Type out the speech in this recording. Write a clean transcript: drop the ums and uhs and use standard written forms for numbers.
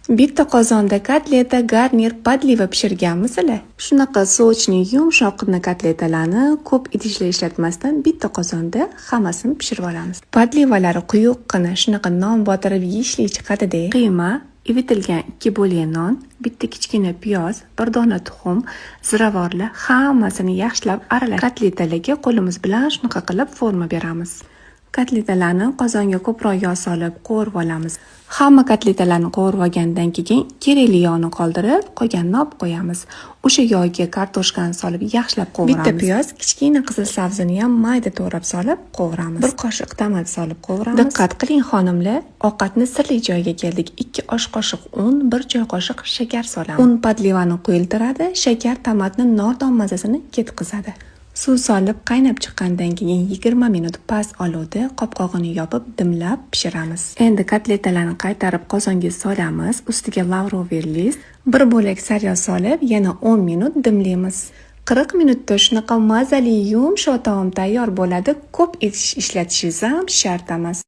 Bitta qozonda kotleta, garnir, podliva pishirganmisizlar? Shunaqa sochni yumshoqqina kotletalarni ko'p idishlar ishlatmasdan bitta qozonda hammasini pishirib olamiz. Podlivalari quyuqqina shunaqa non botirib yeyishlik chiqadi-da. Qiyma, ivitilgan 2 bo'lgan non, bitta kichkina piyoz, bir dona tuxum, ziravorlar hammasini yaxshilab aralashtirib kotletalarga qo'limiz bilan shunaqa qilib forma beramiz. Kotletalarni qozonga ko'proq yog' solib qovurib olamiz. Hamma kotletalarni qovurib olgandan keyin kerakli yog'ni qoldirib, qolganini olib qo'yamiz. O'sha yog'ga kartoshkani solib yaxshilab qovuramiz. Bitta piyoz, kichkina qizil sabzini ham mayda to'g'rab solib qovuramiz. Bir qoshiq tomat solib qovuramiz. Diqqat qiling xonimlar, ovqatni sirli joyiga keldik. 2 osh qoshiq un, 1 choy qoshiq shakar solamiz. Un podlivani quyiltiradi, shakar tomatni nordon mazasini ketkazadi. Suv solib qaynab chiqqandan keyin 20 minut past olovda qopqog'ini yopib dimlab pishiramiz. Endi kotletalarni qaytarib qozonga solamiz, ustiga lavrover list, bir bo'lak sariyog' solib yana 10 minut dimlaymiz. 40 minutda shunaqa mazali yumshoq taom tayyor bo'ladi. Ko'p idish ishlatishingiz ham shart emas.